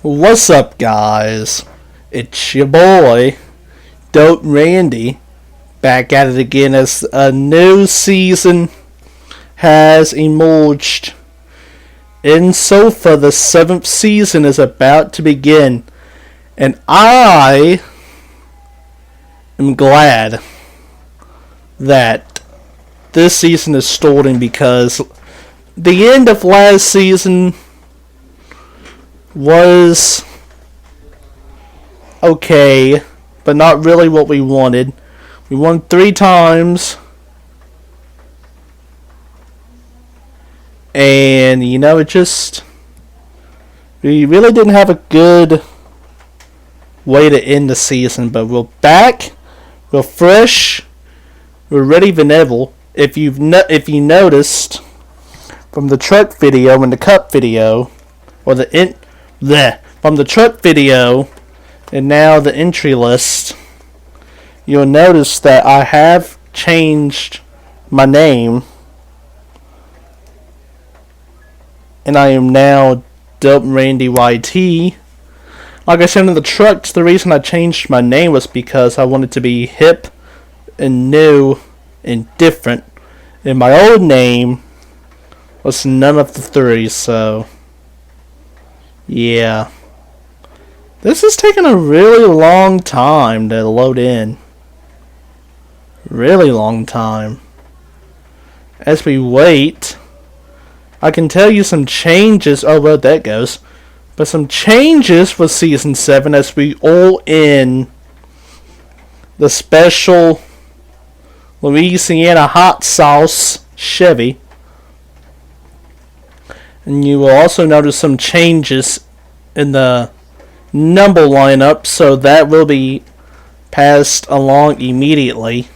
What's up, guys? It's your boy, Dope Randy, back at it again as a new season has emerged. And so far, the 7th season is about to begin, and I am glad that this season is starting because the end of last season was okay, but not really what we wanted. We won 3 times, and we really didn't have a good way to end the season. But we're back, we're fresh, we're ready than ever. If you noticed from the truck video and the cup video, or from the truck video and now the entry list, you'll notice that I have changed my name, and I am now Dope Randy YT. Like I said in the trucks, the reason I changed my name was because I wanted to be hip and new and different, and my old name was none of the three. So yeah, this is taking a really long time to load in. Really long time. As we wait, I can tell you some changes. Oh, well, that goes. But some changes for Season 7 as we all in the special Louisiana hot sauce Chevy. And you will also notice some changes in the number lineup, so that will be passed along immediately.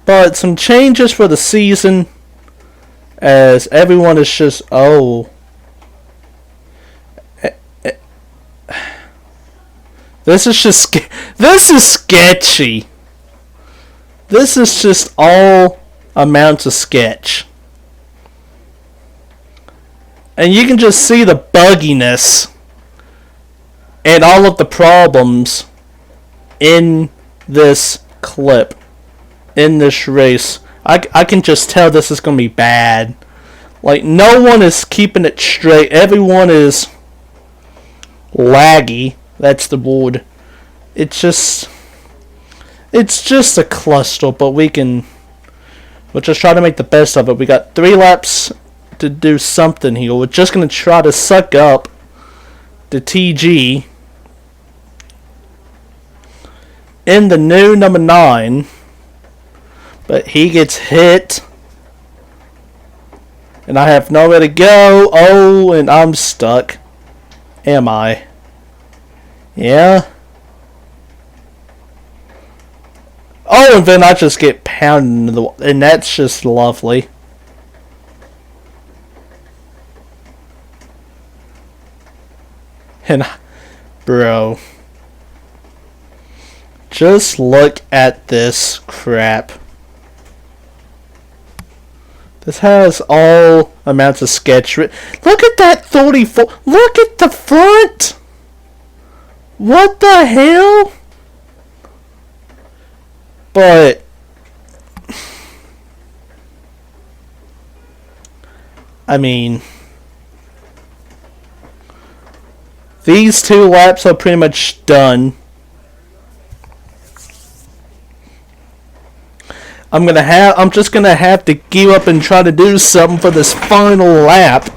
But some changes for the season, as everyone is just, this is sketchy. This is just all amounts of sketch. And you can just see the bugginess and all of the problems in this clip, in this race. I can just tell this is going to be bad. Like, no one is keeping it straight. Everyone is laggy. That's the word. It's just a cluster, but we'll just try to make the best of it. We got 3 laps to do something here. We're just going to try to suck up the TG in the new number 9. But he gets hit, and I have nowhere to go. Oh, and I'm stuck. Am I? Yeah. Oh, and then I just get pounded into the wall, and that's just lovely. And, bro, just look at this crap. This has all amounts of sketch. Look at that 34. Look at the front. What the hell? But I mean, these 2 laps are pretty much done. I'm just gonna have to gear up and try to do something for this final lap.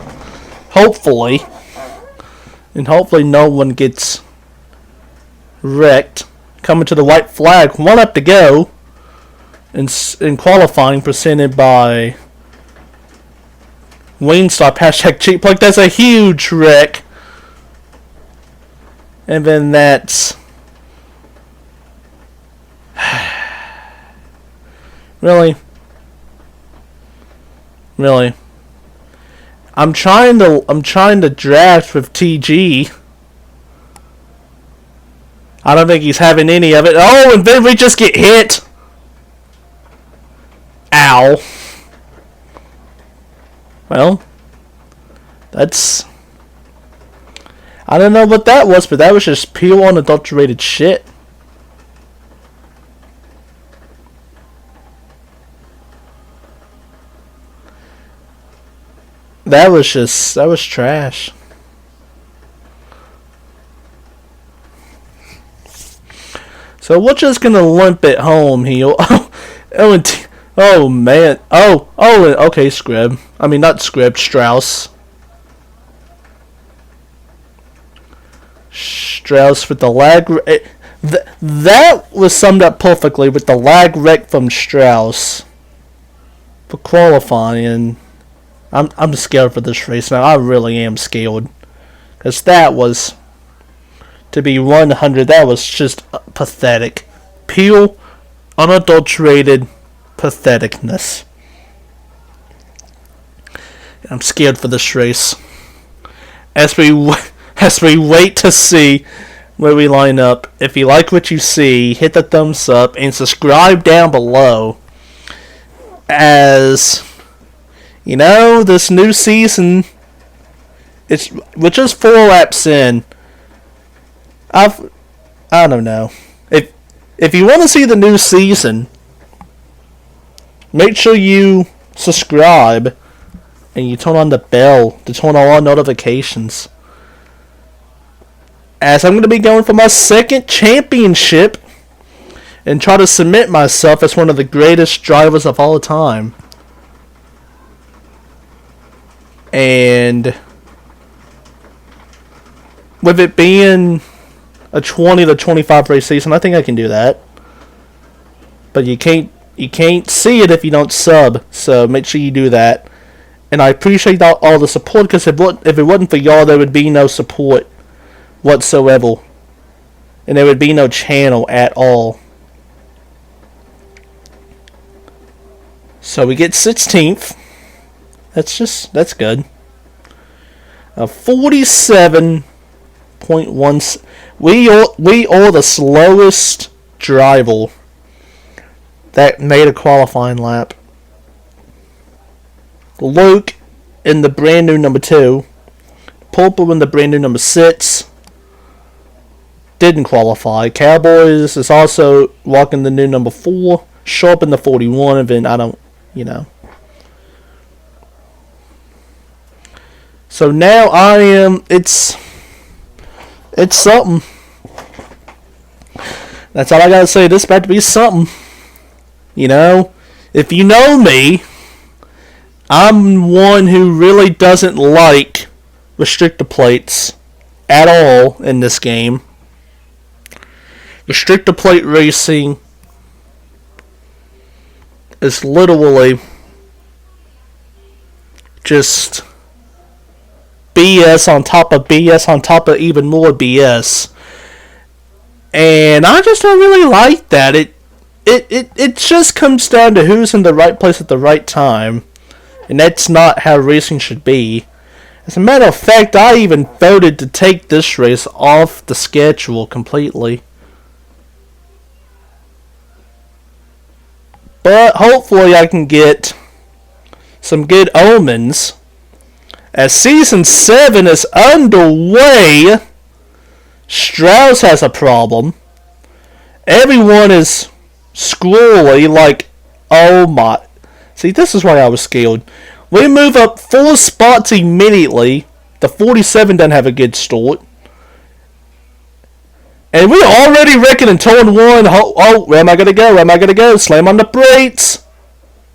Hopefully. And hopefully no one gets wrecked. Coming to the white flag. 1 up to go. In qualifying, presented by Wingstop, hashtag cheap plug. That's a huge wreck. And then that's Really? I'm trying to draft with TG. I don't think he's having any of it. Oh, and then we just get hit. Ow. Well, That's... I don't know what that was, but that was just pure unadulterated shit. That was trash. So we're just gonna limp it home here. Oh man. Okay, Scrib. I mean, not Scrib, Strauss. Strauss with the lag. That was summed up perfectly with the lag wreck from Strauss for qualifying. I'm scared for this race now. I really am scared, because that was, to be 100. That was just pathetic, pure, unadulterated patheticness. I'm scared for this race. As we wait to see where we line up. If you like what you see, hit the thumbs up and subscribe down below. As you know, this new season, we're just 4 laps in. I don't know. If you want to see the new season, make sure you subscribe and you turn on the bell to turn on all notifications. As I'm going to be going for my 2nd championship and try to cement myself as one of the greatest drivers of all time. And with it being a 20 to 25 race season, I think I can do that. But you can't see it if you don't sub, so make sure you do that. And I appreciate all the support, because if it wasn't for y'all, there would be no support whatsoever. And there would be no channel at all. So we get 16th. That's good. 47.1. We are the slowest driver that made a qualifying lap. Luke in the brand new number 2. Purple in the brand new number 6. Didn't qualify. Cowboys is also walking the new number 4. Sharp in the 41, and then I don't, So now it's something. That's all I gotta say. This about to be something. If you know me, I'm one who really doesn't like restrictor plates at all in this game. Restrictor plate racing is literally just BS on top of BS on top of even more BS. And I just don't really like that. It just comes down to who's in the right place at the right time. And that's not how racing should be. As a matter of fact, I even voted to take this race off the schedule completely. But hopefully I can get some good omens. As Season 7 is underway, Strauss has a problem. Everyone is squirrely, like, oh my. See, this is why I was scared. We move up 4 spots immediately. The 47 doesn't have a good start. And we already reckon in turn 1, where am I going to go? Where am I going to go? Slam on the brakes.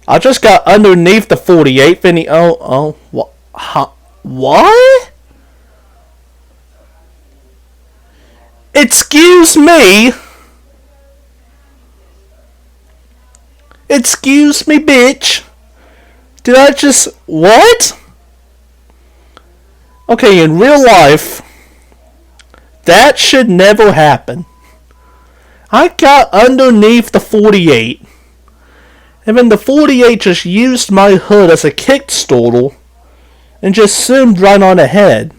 I just got underneath the 48, Vinny. What? What? Excuse me? Excuse me, bitch. Did I just... What? Okay, in real life, that should never happen. I got underneath the 48. And then the 48 just used my hood as a kickstarter and just zoomed right on ahead.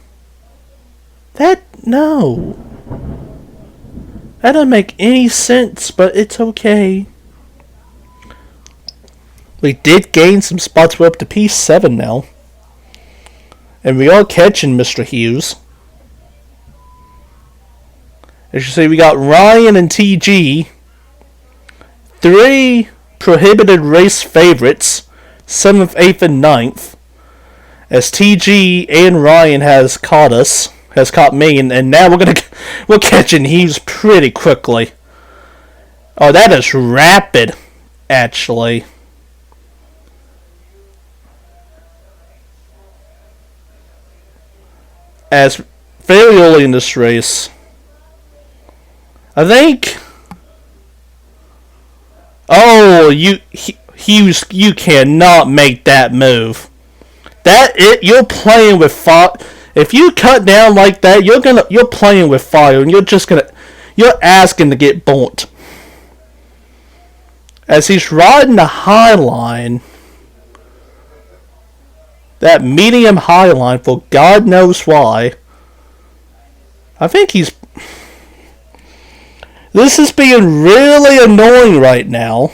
No. That doesn't make any sense, but it's okay. We did gain some spots. We're up to P7 now. And we are catching Mr. Hughes. As you see, we got Ryan and TG. 3 prohibited race favorites. 7th, 8th, and 9th. As TG and Ryan has caught me, and now we're catching Hughes pretty quickly. Oh, that is rapid, actually. As very early in this race, I think. Oh, Hughes, you cannot make that move. You're playing with fire. If you cut down like that, you're playing with fire, and you're asking to get burnt. As he's riding the high line, that medium high line for God knows why. I think this is being really annoying right now.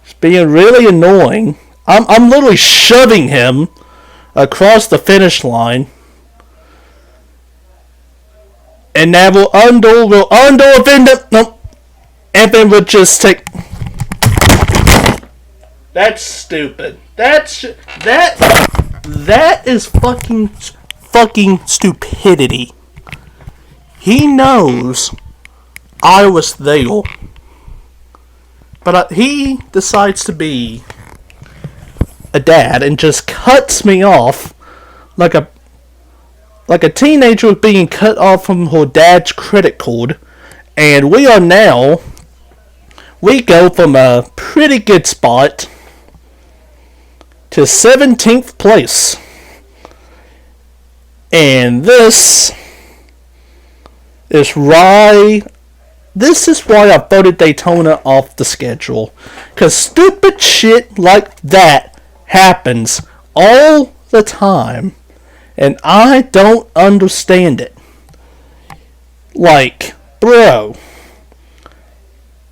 It's being really annoying. I'm literally shoving him across the finish line. And now we'll undo, nope. And then we'll just take. That's stupid. That is fucking stupidity. He knows I was there, but he decides to be a dad and just cuts me off like a teenager being cut off from her dad's credit card. And we go from a pretty good spot to 17th place. And this is why I voted Daytona off the schedule. Because stupid shit like that happens all the time. And I don't understand it. Like, bro.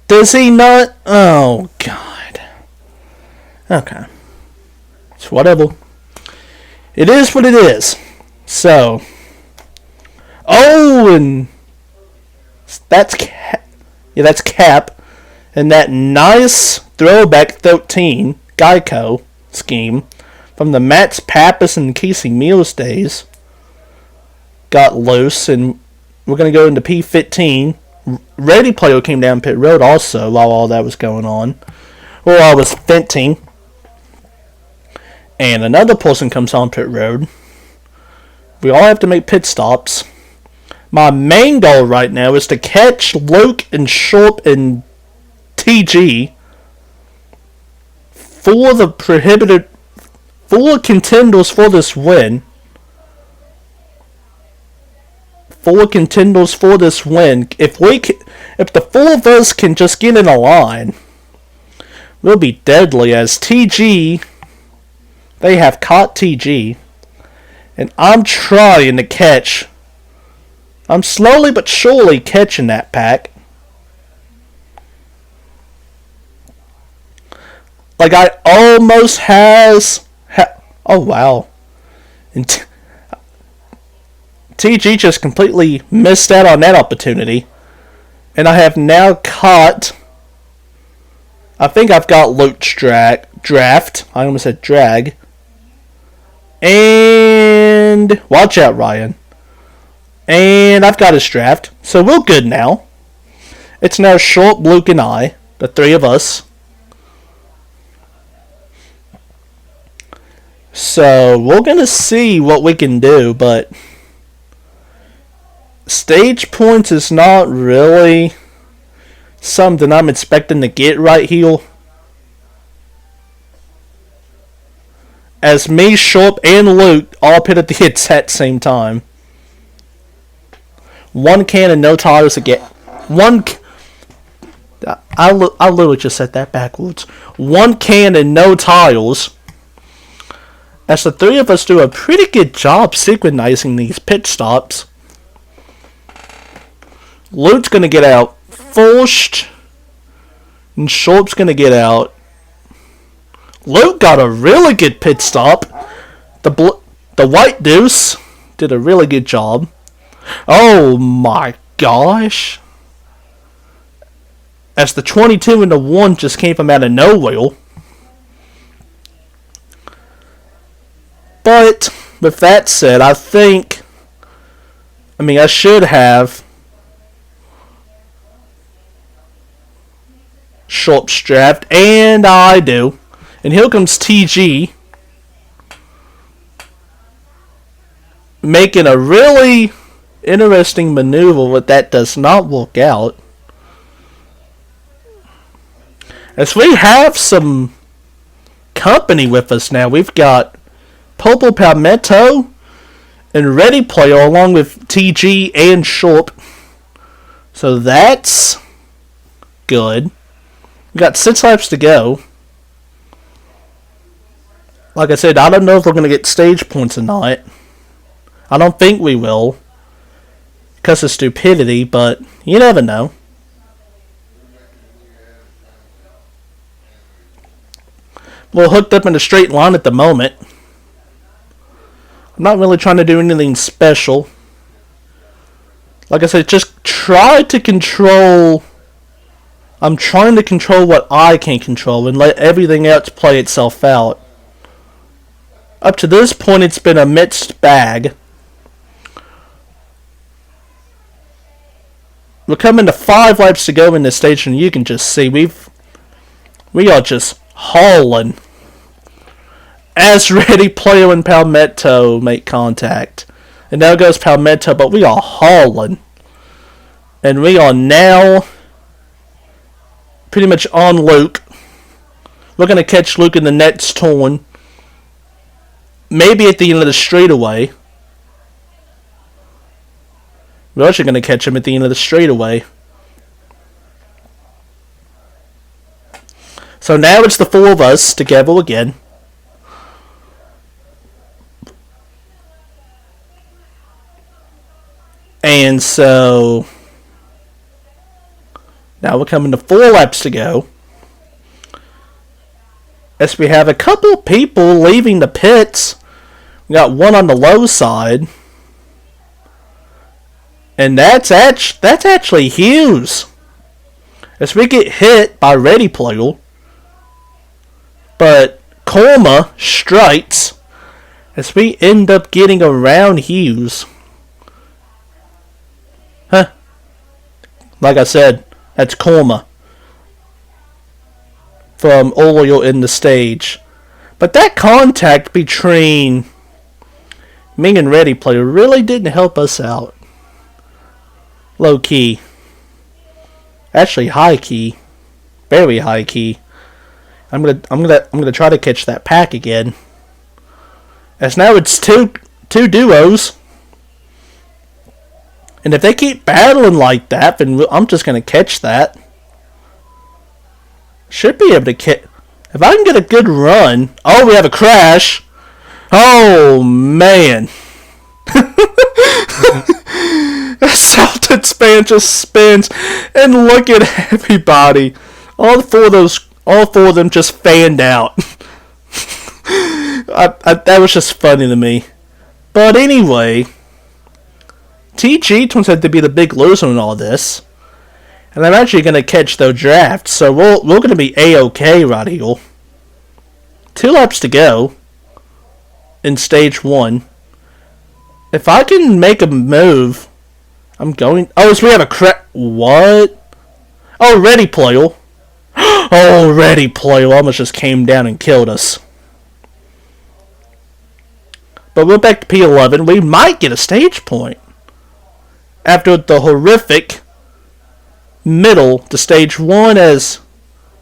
Does he not? Oh, God. Okay. It's whatever. It is what it is. So. Oh, and that's Cap. And that nice throwback 13 Geico scheme from the Mats Pappas and Casey Mills days got loose, and we're going to go into P15. Ready Player came down pit road also while all that was going on. Or I was venting. And another person comes on pit road. We all have to make pit stops. My main goal right now is to catch Luke and Sharp and TG for the prohibited 4 contenders for this win. 4 contenders for this win. If the 4 of us can just get in a line, we'll be deadly. As TG, they have caught TG, and I'm trying to catch. I'm slowly but surely catching that pack. Like I almost oh wow. And TG just completely missed out on that opportunity. And I have now caught. I think I've got Luke's draft. I almost said drag. And watch out, Ryan. And I've got his draft. So we're good now. It's now Short, Luke, and I. The 3 of us. So we're going to see what we can do, but stage points is not really something I'm expecting to get right here. As me, Sharp, and Luke all pit at the exact same time. 1 can and no tires again. I literally just said that backwards. 1 can and no tires. As the 3 of us do a pretty good job synchronizing these pit stops. Luke's going to get out first. And Sharp's going to get out Luke got a really good pit stop. The White Deuce did a really good job. Oh my gosh. As the 22 and the 1 just came from out of nowhere. But with that said, I should have Sharp's draft, and I do. And here comes TG, making a really interesting maneuver, but that does not work out. As we have some company with us now, we've got Popo Palmetto and Ready Player along with TG and Sharp. So that's good. We got 6 laps to go. Like I said, I don't know if we're going to get stage points or not. I don't think we will, because of stupidity, but you never know. We're hooked up in a straight line at the moment. I'm not really trying to do anything special. Like I said, just try to control... I'm trying to control what I can control and let everything else play itself out. Up to this point, it's been a mixed bag. We're coming to 5 laps to go in this stage, and you can just see we are just hauling. As Ready Player and Palmetto make contact. And there goes Palmetto, but we are hauling. And we are now pretty much on Luke. We're going to catch Luke in the next turn. Maybe at the end of the straightaway. We're actually going to catch him at the end of the straightaway. So now it's the 4 of us together again. And so now we're coming to 4 laps to go. As we have a couple people leaving the pits. We got one on the low side. And that's actually Hughes. As we get hit by Ready Player. But Korma strikes. As we end up getting around Hughes. Huh. Like I said, that's Korma. From earlier in the stage. But that contact between me and Ready Player really didn't help us out. Low key. Actually high key. Very high key. I'm gonna try to catch that pack again. As now it's two duos. And if they keep battling like that, then I'm just gonna catch that. Should be able to catch. If I can get a good run. Oh, we have a crash. Oh man. Salted Span just spins, and look at everybody. All four of them just fanned out. That was just funny to me. But anyway, TG turns out to be the big loser in all this, and I'm actually going to catch the draft, so we're going to be A-OK right here. 2 laps to go in stage 1. If I can make a move, I'm going... Oh, so we have a What? Oh, Ready Player. Oh, Ready Player almost just came down and killed us. But we're back to P11. We might get a stage point. After the horrific middle to stage 1 as...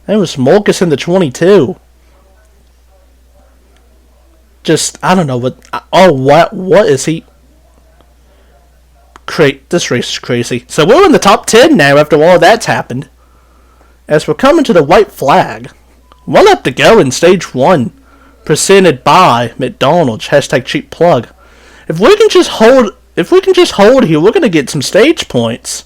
That was Marcus in the 22. Just, I don't know what... Oh, what is he... This race is crazy. So we're in the top 10 now after all that's happened. As we're coming to the white flag. 1 lap to go in stage 1. Presented by McDonald's. Hashtag cheap plug. If we can just hold here, we're going to get some stage points.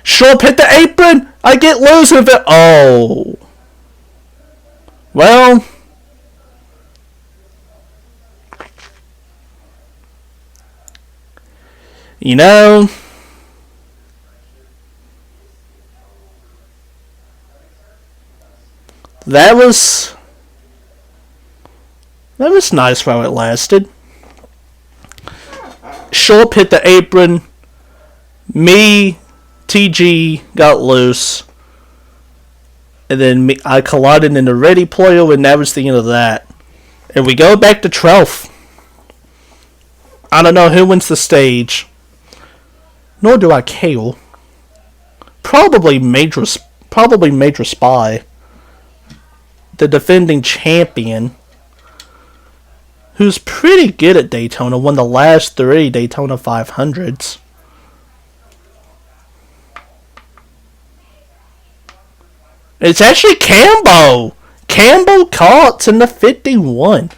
Sharp hit the apron. I get loose with it. Oh. Well. You know. That was nice while it lasted. Sharp hit the apron. Me, TG got loose. And then I collided in the ready player, and that was the end of that. And we go back to 12th. I don't know who wins the stage. Nor do I care. Probably Major Spy. The defending champion, who's pretty good at Daytona, won the last 3 Daytona 500s. It's actually Cambo. Cambo Cots in the 51.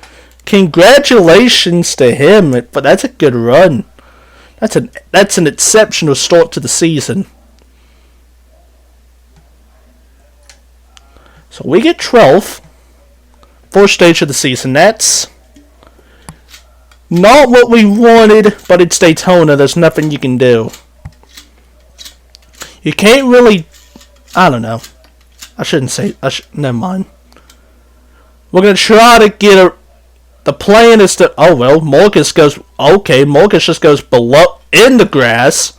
Congratulations to him, but that's a good run. That's an exceptional start to the season. So we get 12th. Fourth stage of the season. That's not what we wanted, but it's Daytona. There's nothing you can do. You can't really... I don't know. I shouldn't say... never mind. We're going to try to get the plan is to... Oh, well, Marcus goes... Okay, Marcus just goes below... in the grass.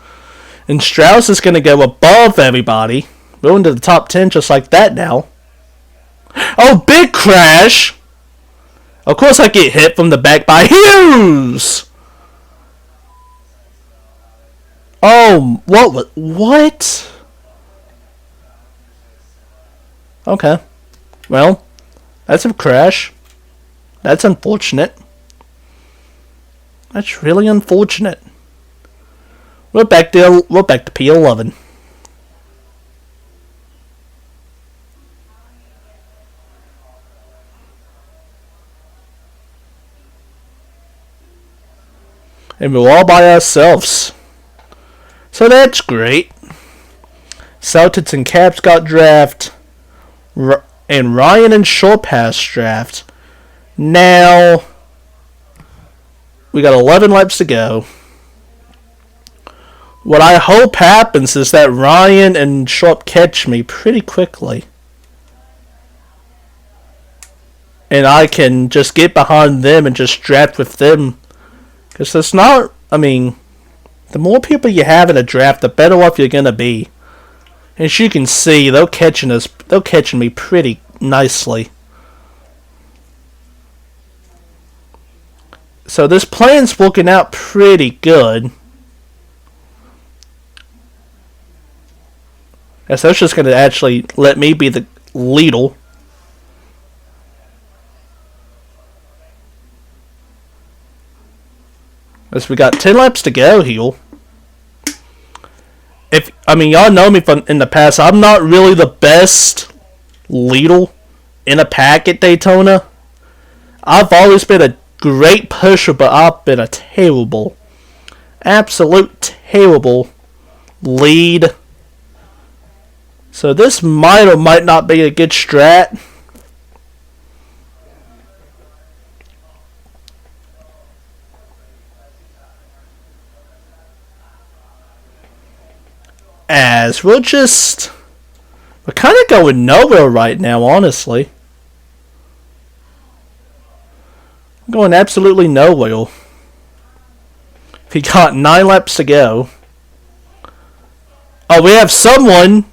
And Strauss is going to go above everybody. We're into the top 10 just like that now. Oh, big crash! Of course I get hit from the back by Hughes! Oh, what? Okay. Well, that's a crash. That's unfortunate. That's really unfortunate. We're back to P11. And we're all by ourselves. So that's great. Celtics and Caps got draft. And Ryan and Sharp has draft. Now, we got 11 laps to go. What I hope happens is that Ryan and Sharp catch me pretty quickly. And I can just get behind them and just draft with them. Because there's not... I mean, the more people you have in a draft, the better off you're going to be. And as you can see, they're catching me pretty nicely. So this plan's working out pretty good. So that's just going to actually let me be the leader. As we got 10 laps to go here. Y'all know me from in the past. I'm not really the best leader in a pack at Daytona. I've always been a great pusher, but I've been a terrible, absolute terrible lead. So this might or might not be a good strat. As we're kind of going nowhere right now, honestly. We're going absolutely nowhere. We got 9 laps to go. Oh, we have someone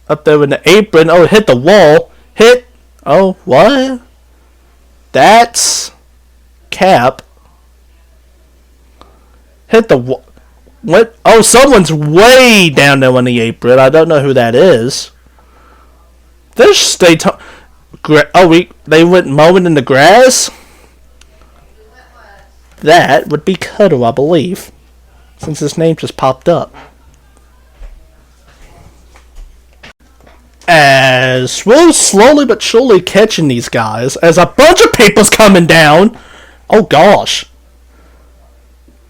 up there in the apron. Oh, hit the wall. Hit. Oh, what? That's Cap. Hit the wall. What? Oh, someone's way down there on the apron. I don't know who that is. There's Daytona. Oh, they went mowing in the grass? That would be Cutter, I believe. Since his name just popped up. As we're slowly but surely catching these guys. As a bunch of people's coming down. Oh, gosh.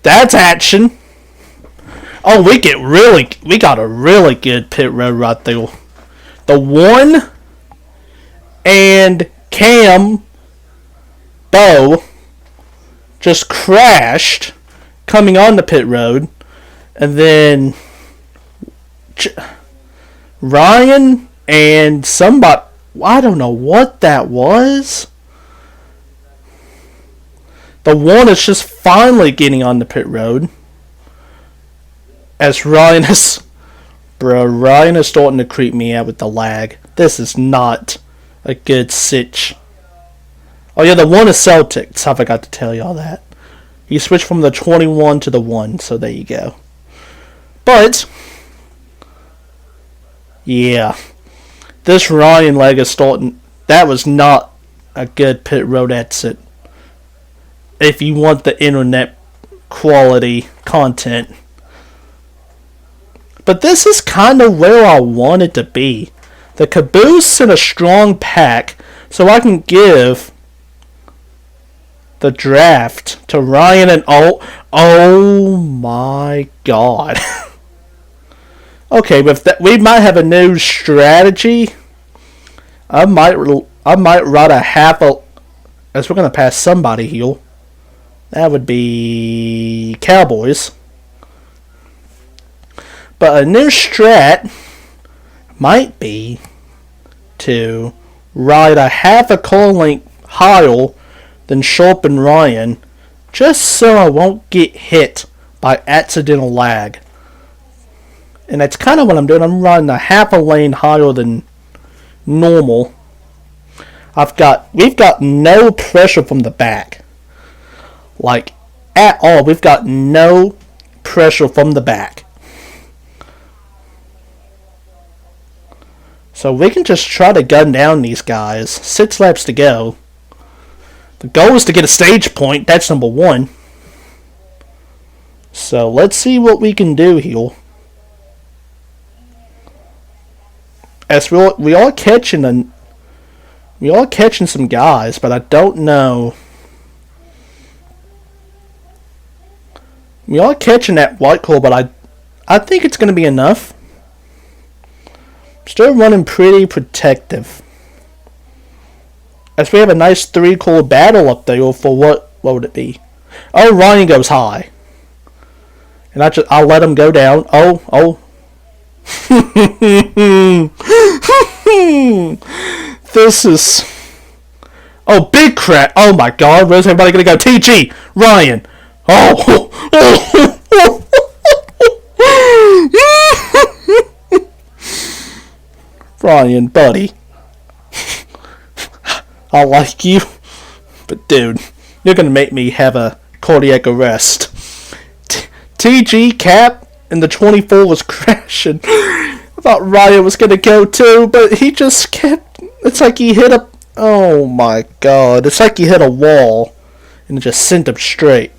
That's action. Oh, we got a really good pit road right there. The one and Cam Bo just crashed coming on the pit road, and then Ryan and somebody, I don't know what that was. The one is just finally getting on the pit road. As Ryan is starting to creep me out with the lag. This is not a good sitch. Oh yeah, the one is Celtics. I forgot to tell y'all that. He switched from the 21 to the 1, so there you go. But, yeah. This Ryan leg is starting. That was not a good pit road exit. If you want the internet quality content. But this is kind of where I want it to be. The caboose in a strong pack, so I can give the draft to Ryan and oh my god. Okay, with that, we might have a new strategy. I might ride a half a, as we're gonna pass somebody here. That would be Cowboys. But a new strat might be to ride a half a car length higher than Sharp and Ryan, just so I won't get hit by accidental lag. And that's kind of what I'm doing. I'm riding a half a lane higher than normal. We've got no pressure from the back. Like, at all. We've got no pressure from the back. So we can just try to gun down these guys. 6 laps to go. The goal is to get a stage point. That's number 1. So let's see what we can do here. As we are catching some guys, but I don't know. We are catching that white core, but I think it's going to be enough. Still running pretty protective. As we have a nice 3-core battle up there for what would it be? Oh, Ryan goes high. And I'll let him go down. Oh. This is... Oh, big crap. Oh my god, where's everybody gonna go? TG! Ryan! Oh! Ryan, buddy. I like you. But dude, you're gonna make me have a cardiac arrest. TG Cap in the 24 was crashing. I thought Ryan was gonna go too, but he just kept... It's like he hit a... Oh my god. It's like he hit a wall and it just sent him straight.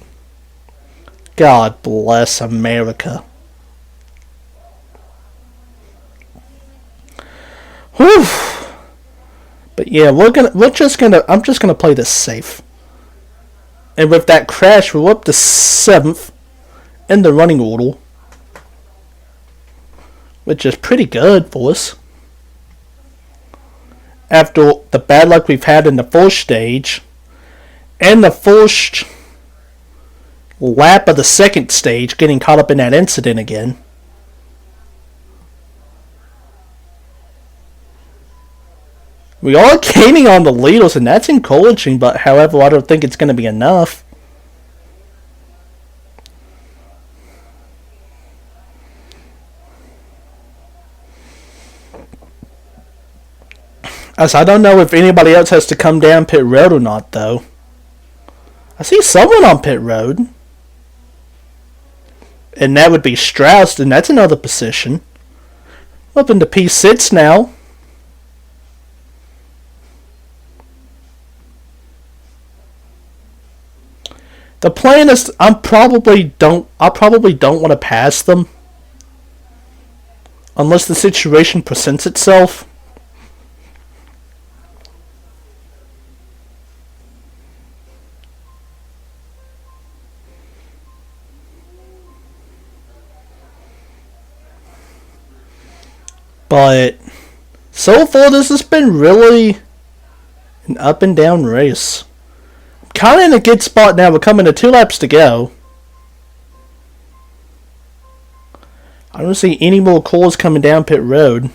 God bless America. Whew. But yeah, I'm just gonna play this safe. And with that crash, we're up to 7th in the running order, which is pretty good for us. After the bad luck we've had in the first stage, and the first lap of the second stage, getting caught up in that incident again. We are gaining on the leaders, and that's encouraging, but however, I don't think it's going to be enough. As I don't know if anybody else has to come down pit road or not, though. I see someone on pit road. And that would be Strauss, and that's another position. Up into P6 now. The plan is I probably don't want to pass them unless the situation presents itself. But so far, this has been really an up and down race. I'm kind of in a good spot now. We're coming to 2 laps to go. I don't see any more cars coming down pit road.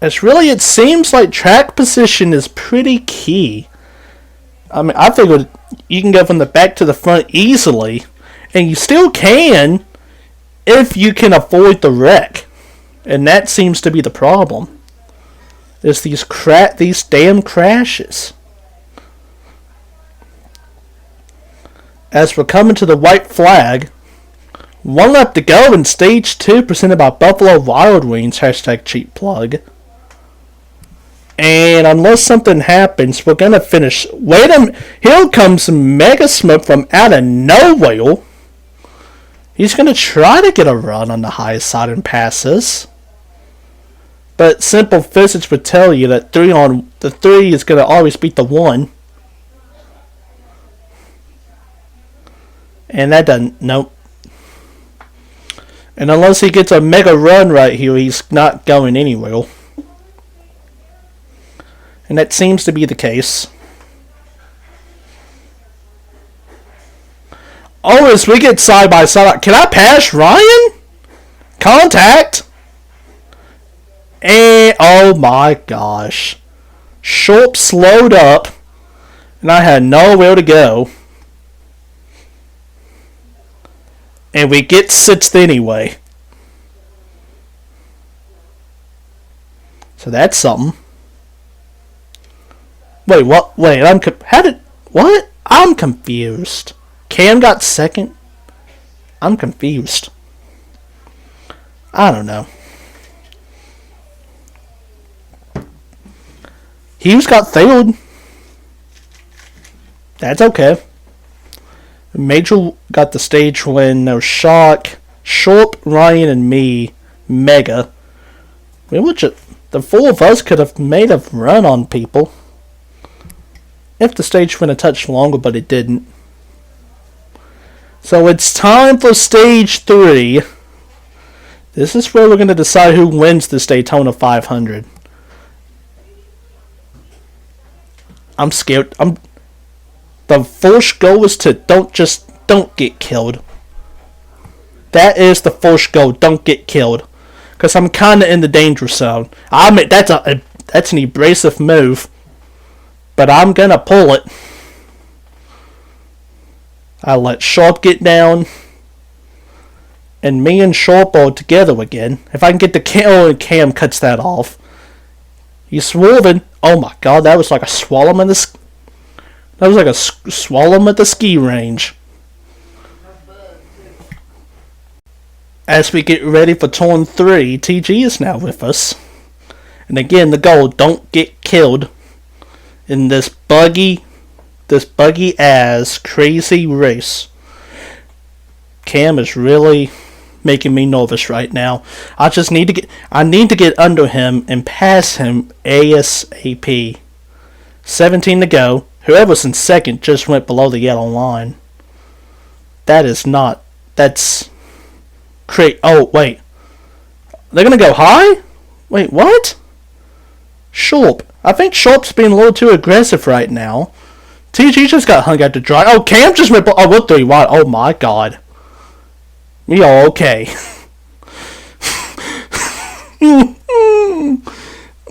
It seems like track position is pretty key. I mean, I figured you can go from the back to the front easily, and you still can if you can avoid the wreck. And that seems to be the problem. Is these damn crashes. As we're coming to the white flag, 1 lap to go in stage 2 presented by Buffalo Wild Wings, #cheap-plug. And unless something happens, we're going to finish. Wait a minute. Here comes Mega Smoke from out of nowhere. He's going to try to get a run on the high side and passes. But simple physics would tell you that 3 is going to always beat the 1. And that doesn't. Nope. And unless he gets a mega run right here, he's not going anywhere. And that seems to be the case. Oh, as we get side by side, can I pass Ryan? Contact. And oh my gosh. Sharp slowed up. And I had nowhere to go. And we get 6th anyway. So that's something. Wait, what? Wait, what? I'm confused. Cam got 2nd? I'm confused. I don't know. Hughes got 3rd. That's okay. Major got the stage win. No shock. Sharp, Ryan, and me. Mega. The 4 of us could have made a run on people. If the stage went a touch longer, but it didn't. So it's time for stage 3. This is where we're going to decide who wins this Daytona 500. I'm scared. The first goal is to don't get killed. That is the first goal. Don't get killed. Because I'm kind of in the danger zone. I mean, that's an abrasive move. But I'm going to pull it. I let Sharp get down. And me and Sharp are together again. If I can get the Cam cuts that off. He's swerving. Oh my god, that was like a swallow at the ski range. As we get ready for turn 3, TG is now with us. And again, the goal, don't get killed in this buggy ass crazy race. Cam is really making me nervous right now. I need to get under him and pass him ASAP. 17 to go. Whoever's in 2nd just went below the yellow line. That's great. Oh, wait. They're gonna go high? Wait, what? Sharp. I think Sharp's being a little too aggressive right now. TG just got hung out to dry. Oh, Cam just went. Oh, we're 3 wide. Oh my god. We are okay.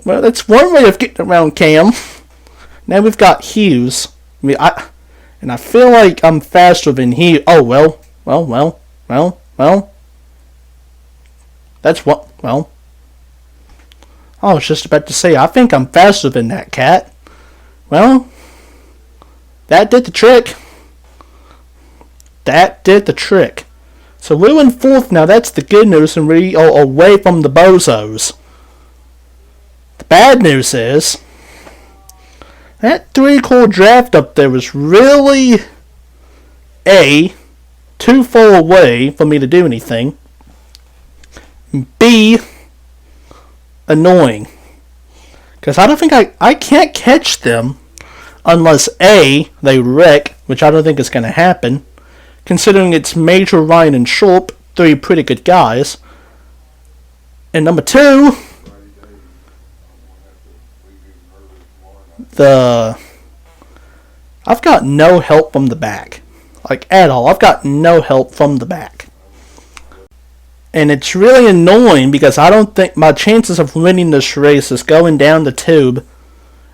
Well, that's one way of getting around Cam. Now we've got Hughes. I feel like I'm faster than Hughes. Oh well. That's what. Well. I was just about to say, I think I'm faster than that cat. Well, that did the trick. So we're in 4th now. That's the good news, and we are away from the bozos. The bad news is that 3-car draft up there was really too far away for me to do anything. B, annoying. Because I don't think I can't catch them Unless A, they wreck, which I don't think is going to happen, considering it's Major, Ryan, and Shulp, 3 pretty good guys. And number 2, I've got no help from the back. Like, at all. I've got no help from the back. And it's really annoying because I don't think my chances of winning this race is going down the tube,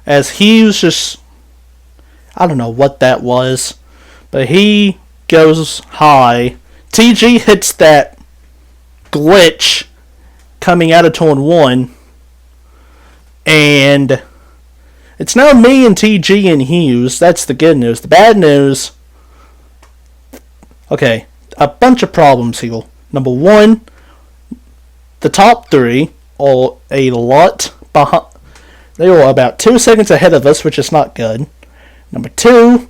as Hughes just, I don't know what that was, but he goes high. TG hits that glitch coming out of turn 1, and it's now me and TG and Hughes. That's the good news. The bad news, okay, a bunch of problems here. Number 1, the top 3 are a lot behind. They are about 2 seconds ahead of us, which is not good. Number 2,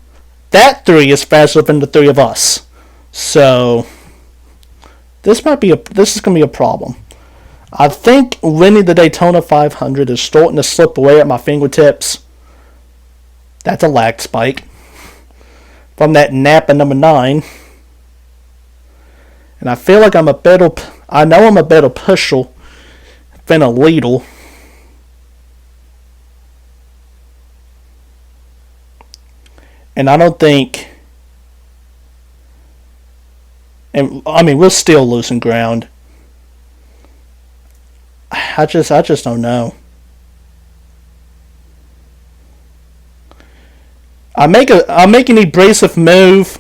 that 3 is faster than the 3 of us. So this is going to be a problem. I think winning the Daytona 500 is starting to slip away at my fingertips. That's a lag spike from that nap at number 9. And I feel like I know I'm a better pusher than a leader. And I don't think, and I mean, we're still losing ground. I just don't know. I make an abrasive move.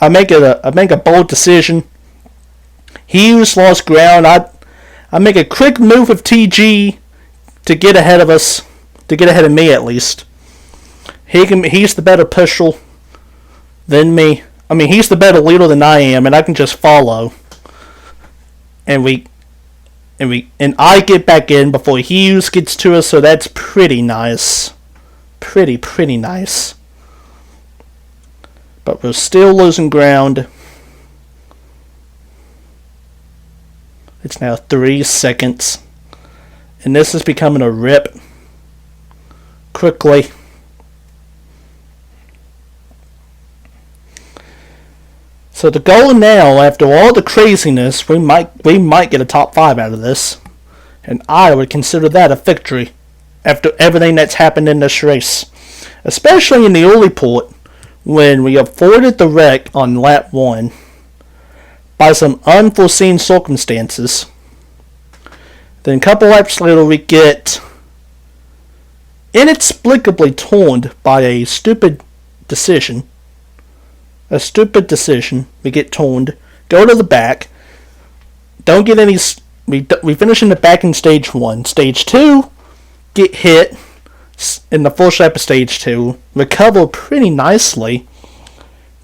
I make a bold decision. Hughes lost ground. I make a quick move with TG to get ahead of us, to get ahead of me at least. He's the better pusher than me. I mean, he's the better leader than I am, and I can just follow. And I get back in before Hughes gets to us, so that's pretty nice. Pretty nice. But we're still losing ground. It's now 3 seconds. And this is becoming a rip. Quickly. So the goal now, after all the craziness, we might get a top 5 out of this. And I would consider that a victory after everything that's happened in this race. Especially in the early part, when we avoided the wreck on lap 1 by some unforeseen circumstances. Then a couple laps later we get inexplicably turned by a stupid decision. We get turned, go to the back, don't get any. We finish in the back in stage 1. Stage 2, get hit in the first lap of stage 2, recover pretty nicely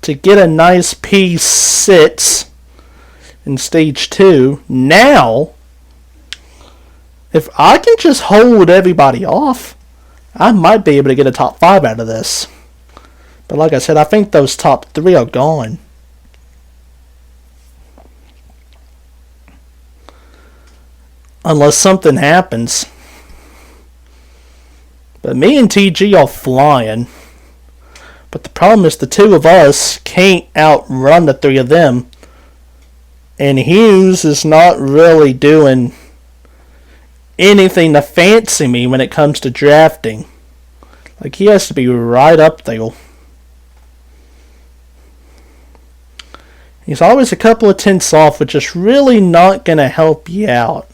to get a nice P6 in stage 2. Now, if I can just hold everybody off, I might be able to get a top 5 out of this. But like I said, I think those top 3 are gone. Unless something happens. But me and TG are flying. But the problem is the 2 of us can't outrun the 3 of them. And Hughes is not really doing anything to fancy me when it comes to drafting. Like, he has to be right up there. He's always a couple of tenths off, which is really not going to help you out.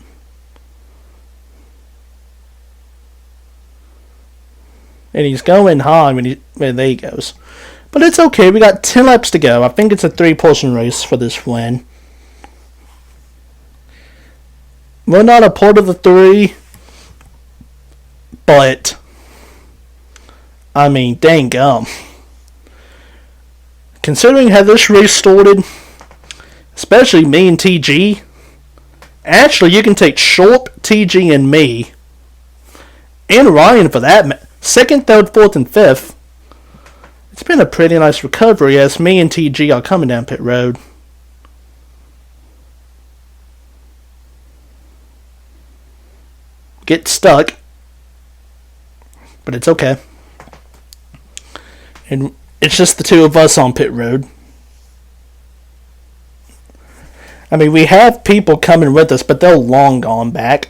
And he's going high there he goes. But it's okay, we got 10 laps to go. I think it's a 3-person race for this win. We're not a part of the 3, but I mean, dang gum. Considering how this race started, especially me and TG, actually you can take Shulp, TG, and me, and Ryan for that, 2nd, 3rd, 4th, and 5th. It's been a pretty nice recovery as me and TG are coming down pit road. Get stuck, but it's okay. And it's just the two of us on pit road. I mean, we have people coming with us, but they're long gone back.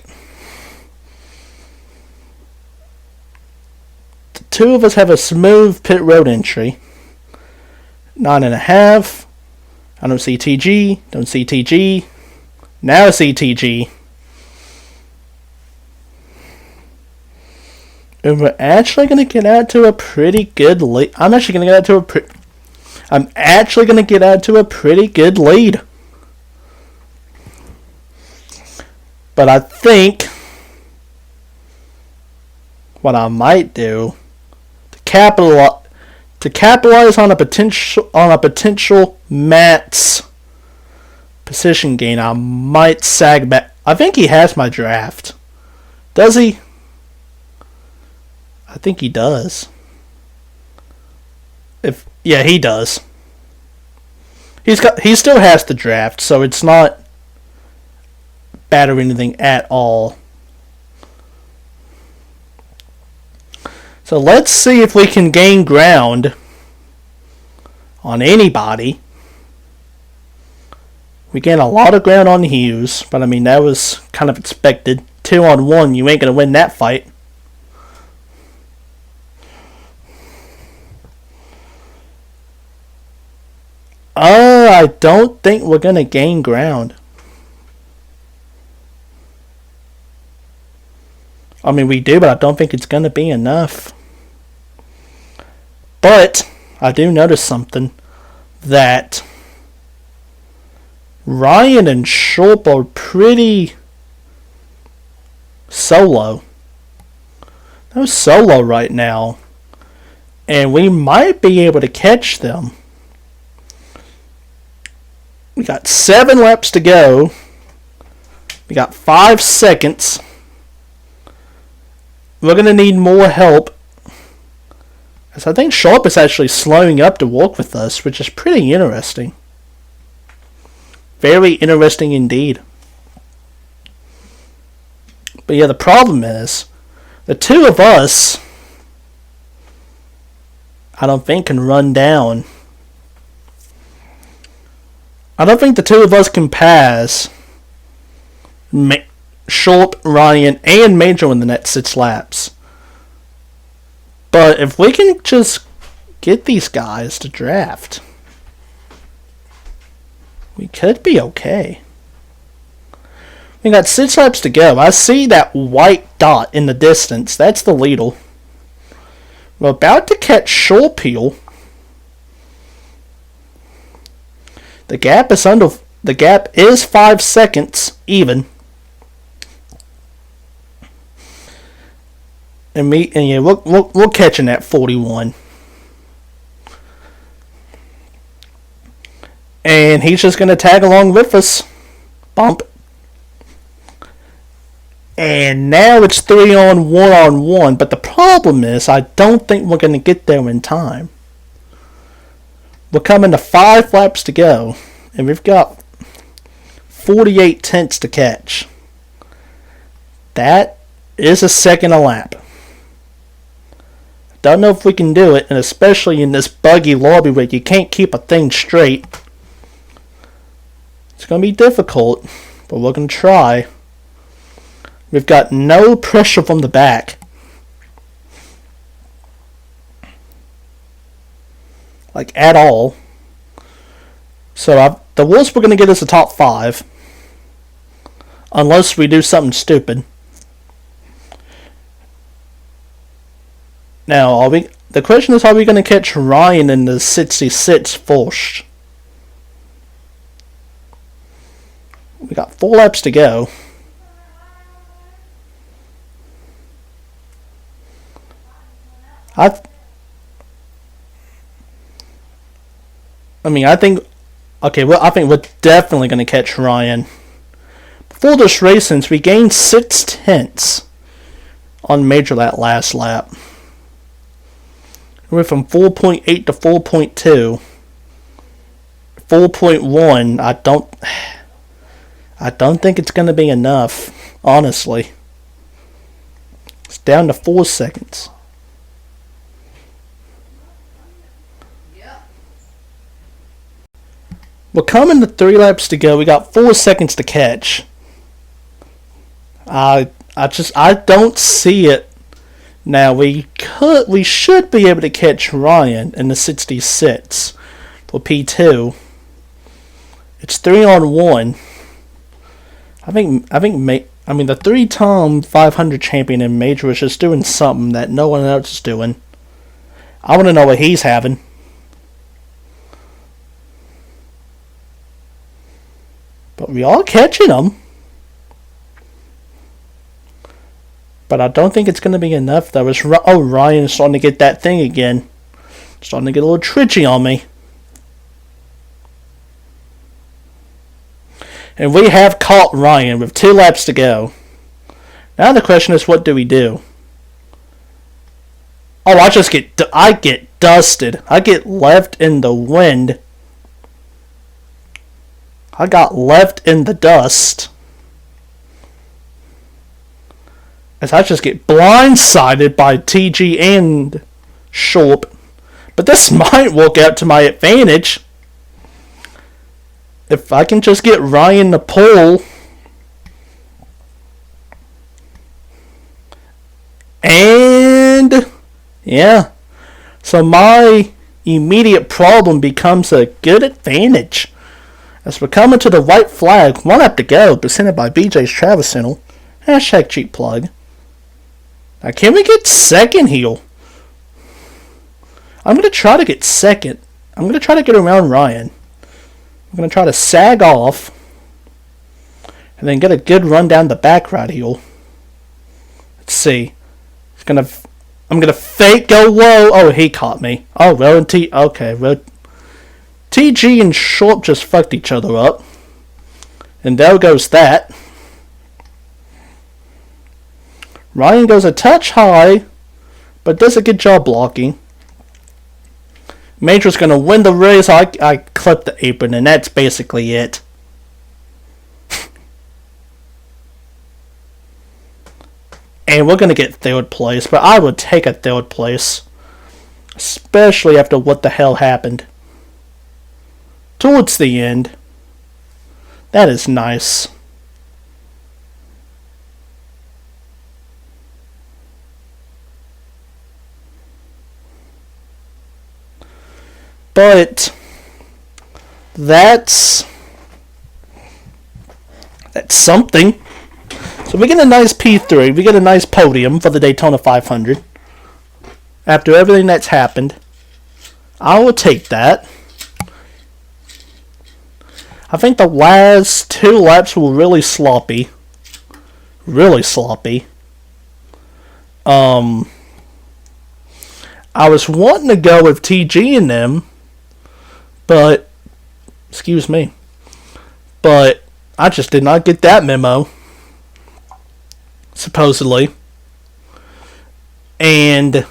The two of us have a smooth pit road entry. 9.5. I don't see TG. Don't see TG. Now I see TG. And we're actually going to get out to a pretty good lead. I'm actually going to get out to a pretty good lead. But I think what I might do to capitalize on a potential Matt's position gain, I might sag back. I think he has my draft. Does he? I think he does. Yeah, he does. He still has the draft, so it's not bad or anything at all. So let's see if we can gain ground on anybody. We gain a lot of ground on Hughes, but I mean, that was kind of expected. 2-on-1, you ain't going to win that fight. I don't think we're going to gain ground. I mean, we do, but I don't think it's going to be enough. But I do notice something, that Ryan and Schulp are pretty solo. They're solo right now. And we might be able to catch them. We got 7 laps to go. We got 5 seconds. We're going to need more help. Because I think Sharp is actually slowing up to walk with us, which is pretty interesting. Very interesting indeed. But yeah, the problem is, the two of us, I don't think can run down. I don't think the two of us can pass Schulp, Ryan, and Major in the next 6 laps. But if we can just get these guys to draft, we could be okay. We got 6 laps to go. I see that white dot in the distance. That's the leader. We're about to catch Schulp. The gap is 5 seconds even. And we're catching that 41. And he's just gonna tag along with us. Bump. And now it's 3-on, 1-on-1. But the problem is, I don't think we're gonna get there in time. We're coming to 5 laps to go, and we've got 48 tenths to catch. That is a second a lap. Don't know if we can do it, and especially in this buggy lobby where you can't keep a thing straight. It's going to be difficult, but we're going to try. We've got no pressure from the back. Like, at all. So the worst we're going to get is the top 5. Unless we do something stupid. Now, the question is, are we going to catch Ryan in the 66 first? We got 4 laps to go. I think we're definitely going to catch Ryan. Before this race, since we gained 6 tenths on Major that last lap. We went from 4.8 to 4.2. 4.1, I don't think it's going to be enough, honestly. It's down to 4 seconds. We're coming to 3 laps to go. We got 4 seconds to catch. I don't see it. Now we should be able to catch Ryan in the 66 for P2. It's 3-on-1. I mean the 3-time 500 champion in Major is just doing something that no one else is doing. I want to know what he's having. But we are catching him. But I don't think it's going to be enough though. Ryan's starting to get that thing again. Starting to get a little twitchy on me. And we have caught Ryan with 2 laps to go. Now the question is, what do we do? Oh, I get dusted. I get left in the wind. I got left in the dust. As I just get blindsided by TG and Shorp. But this might work out to my advantage. If I can just get Ryan to pull. And yeah. So my immediate problem becomes a good advantage. As we're coming to the white flag, 1 lap to go, presented by BJ's Travel Center. Hashtag cheap plug. Now can we get second here? I'm going to try to get second. I'm going to try to get around Ryan. I'm going to try to sag off. And then get a good run down the back right here. Let's see. I'm going to fake go low. Oh, he caught me. Oh, well, okay, well, TG and Shorp just fucked each other up. And there goes that. Ryan goes a touch high, but does a good job blocking. Major's going to win the race. I clipped the apron, and that's basically it. And we're going to get 3rd place, but I would take a 3rd place. Especially after what the hell happened. Towards the end. That is nice. But that's something. So we get a nice P3. We get a nice podium for the Daytona 500. After everything that's happened, I will take that. I think the last 2 laps were really sloppy. Really sloppy. I was wanting to go with TG in them, but, excuse me, but I just did not get that memo, supposedly. And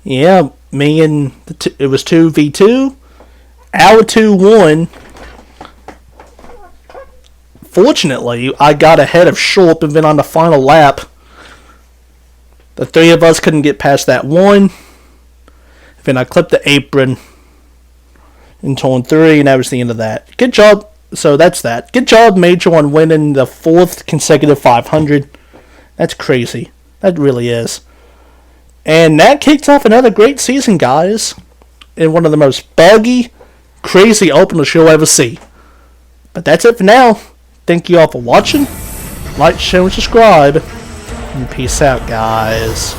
yeah, me and it was 2v2. Our 2-1. Fortunately, I got ahead of Shorp, and then on the final lap, the 3 of us couldn't get past that 1. Then I clipped the apron in turn 3, and that was the end of that. Good job. So that's that. Good job, Major, on winning the 4th consecutive 500. That's crazy. That really is. And that kicks off another great season, guys. In one of the most buggy, crazy openers you'll ever see. But that's it for now. Thank you all for watching. Like, share, and subscribe. And peace out, guys.